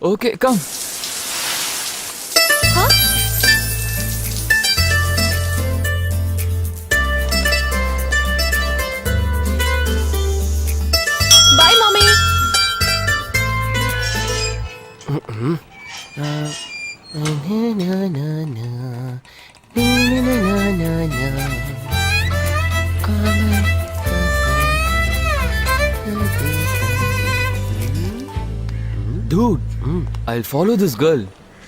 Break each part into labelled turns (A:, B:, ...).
A: Okay, come.
B: Huh? Bye, mommy.
A: Dude, I'll follow this girl.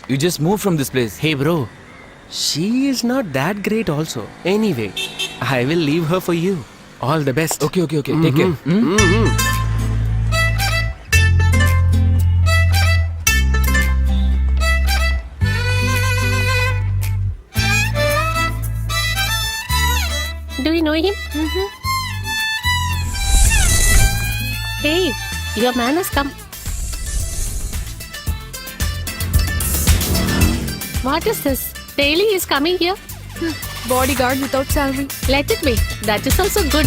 A: You just move from this place.
C: Hey bro, she is not that great also. Anyway, I will leave her for you. All the best.
A: Okay. Take care.
D: Do you know him? Hey, your man has come. What is this? Daily he is coming here.
B: Bodyguard without salary.
D: Let it be. That is also good.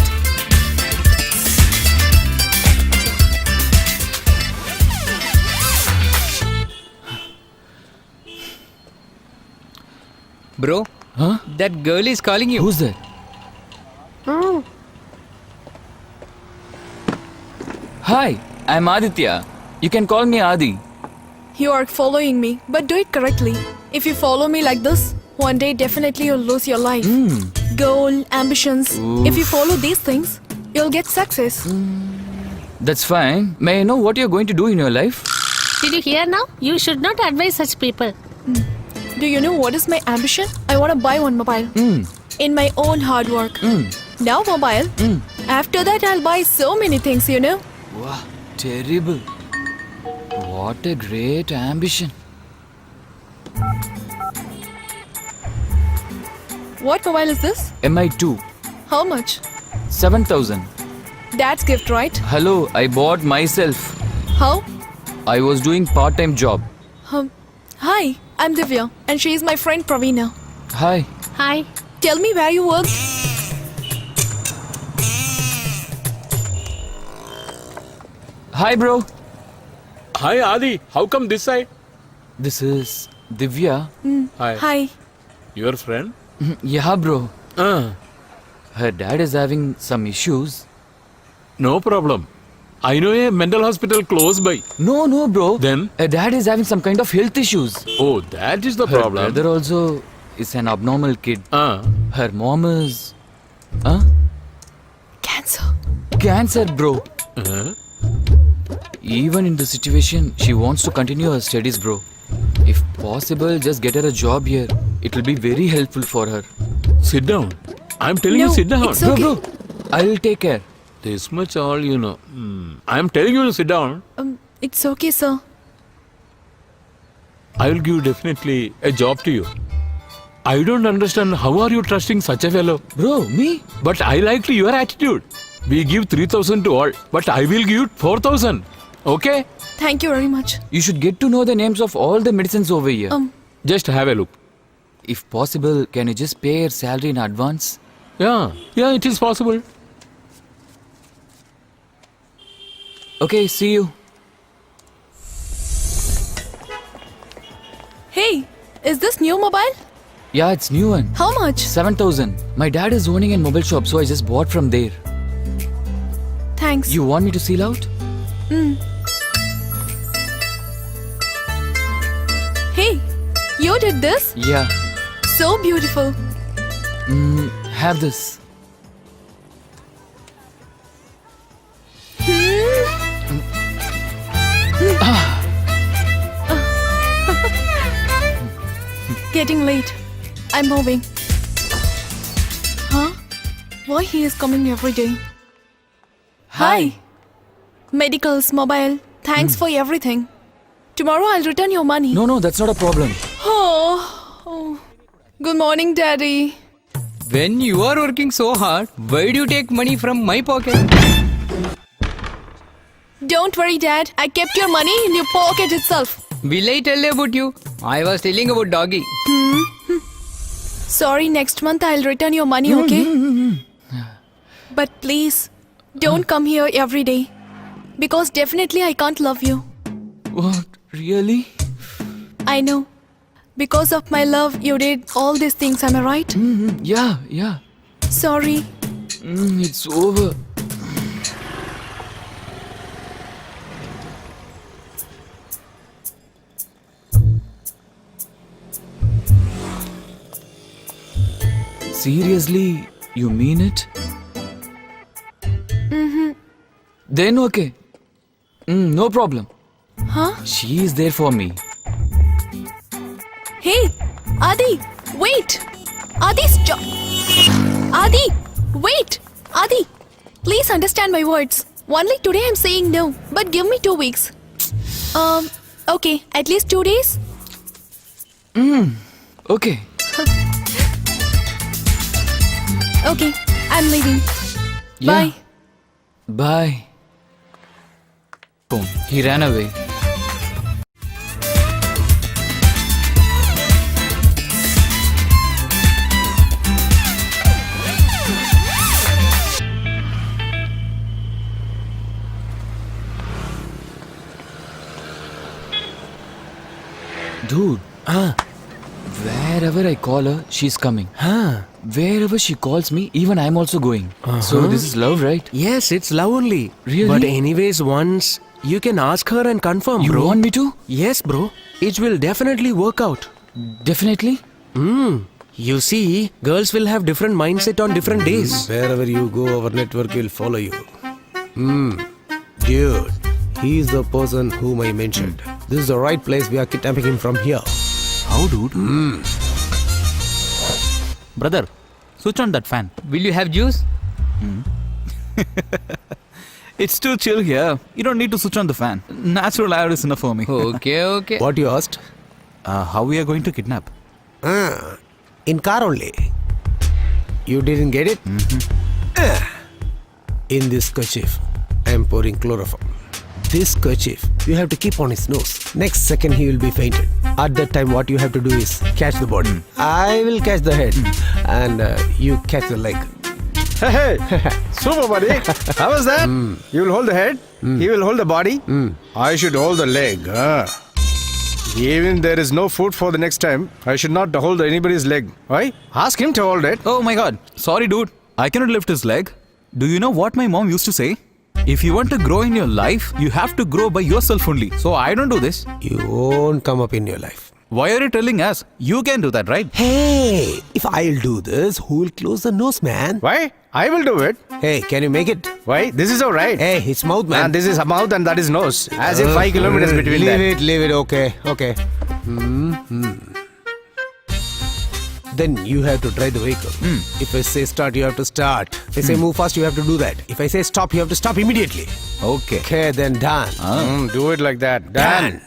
E: Bro,
A: Huh?
E: that girl is calling you.
A: Who's there? Hi, I'm Aditya. You can call me Adi.
B: You are following me, but do it correctly. If you follow me like this, one day definitely you'll lose your life. Goal, ambitions. If you follow these things, you'll get success.
A: That's fine. May I know what you're going to do in your life?
D: Did you hear now? You should not advise such people.
B: Do you know what is my ambition? I want to buy one mobile. In my own hard work. Now mobile. After that I'll buy so many things, you know.
A: Wow, terrible. What a great ambition.
B: What mobile is this?
A: MI2,
B: How much?
A: 7,000.
B: Dad's gift, right?
A: Hello, I bought myself.
B: How?
A: I was doing part-time job.
B: Hi, I'm Divya and she is my friend Praveena.
A: Hi.
D: Hi.
B: Tell me where you work.
A: Hi, bro.
F: Hi Adi, how come this side?
A: This is Divya.
F: Hi.
B: Hi.
F: Your friend?
A: Yeah, bro.
F: Uh,
A: Her dad is having some issues.
F: no problem. I know a mental hospital close by.
A: No, bro.
F: Then?
A: Her dad is having some kind of health issues.
F: Oh, that is the
A: Her
F: problem.
A: brother also is an abnormal kid. Her mom is...
B: Cancer.
A: Cancer, bro.
F: Uh,
A: Even in this situation, she wants to continue her studies, bro. If possible, just get her a job here. It will be very helpful for her.
F: sit down. I'm telling you,
B: No,
F: sit down.
B: it's okay.
A: Bro, I'll take care.
F: This much all you know. I'm telling you to sit down.
B: It's okay, sir.
F: I will give definitely a job to you. I don't understand how are you trusting such a fellow.
A: Bro, me?
F: But I like your attitude. We give 3,000 to all, but I will give you 4,000. Okay?
B: Thank you very much.
A: You should get to know the names of all the medicines over here.
F: Just have a look.
A: If possible, can you just pay her salary in advance?
F: Yeah, it is possible.
A: Okay, see you.
B: Hey, is this new mobile?
A: Yeah, it's new one.
B: How much?
A: 7,000. My dad is owning a mobile shop, so I just bought from there.
B: Thanks.
A: You want me to seal out?
B: Hey, you did this?
A: Yeah.
B: So beautiful.
A: Have this.
B: Getting late. I'm moving. Huh? Why he is coming every day? Hi. Medicals, mobile. Thanks for everything. Tomorrow I'll return your money.
A: No, that's not a problem.
B: Oh. Good morning, Daddy.
E: When you are working so hard, why do you take money from my pocket?
B: Don't worry, Dad. I kept your money in your pocket itself.
E: Will I tell about you? I was telling about doggy.
B: Sorry, next month I'll return your money, okay? But please, don't come here every day. Because definitely I can't love you.
A: What? Really?
B: I know. Because of my love, you did all these things, am I right?
A: Yeah.
B: Sorry.
A: It's over. Seriously, you mean it? Then okay. No problem.
B: Huh?
A: She is there for me.
B: Hey, Adi, wait. Adi, stop. Adi, wait. Adi, please understand my words. Only today I'm saying no, but give me 2 weeks. Okay, at least 2 days.
A: Okay.
B: Okay, I'm leaving.
A: Yeah.
B: Bye.
A: Bye. Boom. He ran away. Dude, wherever I call her, she's coming. Wherever she calls me, even I'm also going. So this is love, right?
C: Yes, it's love only.
A: Really?
C: But anyways, once you can ask her and confirm,
A: You
C: bro.
A: want me to?
C: Yes, bro. It will definitely work out.
A: Definitely.
C: You see, girls will have different mindset on different days.
G: Wherever you go, our network will follow you. Dude, he is the person whom I mentioned. This is the right place. We are kidnapping him from here.
H: How, dude? Brother, switch on that fan.
E: Will you have juice?
H: It's too chill here. You don't need to switch on the fan. Natural air is enough for me.
E: Okay.
G: What you asked?
H: How we are going to kidnap?
G: In car only. You didn't get it? In this kerchief, I am pouring chloroform. This kerchief, you have to keep on his nose. Next second, he will be fainted. At that time, what you have to do is catch the body. I will catch the head, and you catch the leg.
I: Hey, super buddy. How was that? You will hold the head, he will hold the body. I should hold the leg. Even there is no food for the next time, I should not hold anybody's leg. Why? Ask him to hold it.
H: Oh my god. Sorry, dude. I cannot lift his leg. Do you know what my mom used to say? If you want to grow in your life, you have to grow by yourself only. So I don't do this.
G: You won't come up in your life.
H: Why are you telling us? You can do that, right?
G: Hey, if I'll do this, who will close the nose, man?
I: Why? I will do it.
G: Hey, can you make it?
I: Why? This is alright.
G: Hey, it's mouth, man.
I: And this is a mouth and that is nose. As if 5 kilometers between
G: Leave it, okay. Then you have to drive the vehicle. If I say start, you have to start. If I say move fast, you have to do that. If I say stop, you have to stop immediately.
H: Okay.
G: Okay, then done.
I: Do it like that. Done.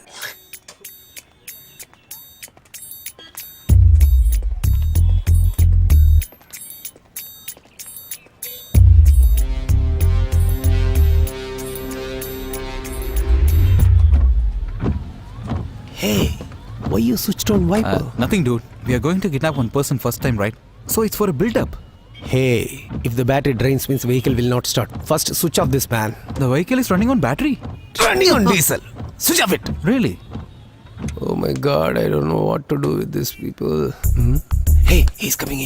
G: Hey, why you switched on wiper?
H: Nothing, dude. We are going to kidnap one person first time, right? So it's for a build-up.
G: Hey, if the battery drains means vehicle will not start. First switch off this fan.
H: The vehicle is running on battery.
G: Running on diesel. Switch off it.
H: Really?
G: Oh my god, I don't know what to do with these people. Hey, he's coming.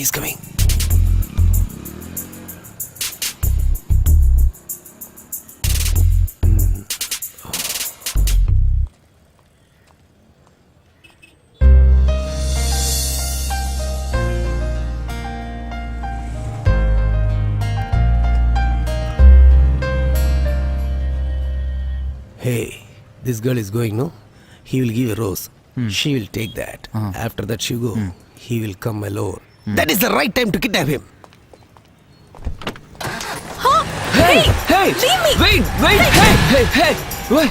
G: Hey, this girl is going, no? He will give a rose. She will take that. After that she go. He will come alone. That is the right time to kidnap him.
B: Huh?
A: Hey!
B: Leave me!
A: Wait! Hey! Wait!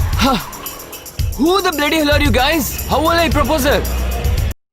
A: Who the bloody hell are you guys? How will I propose her?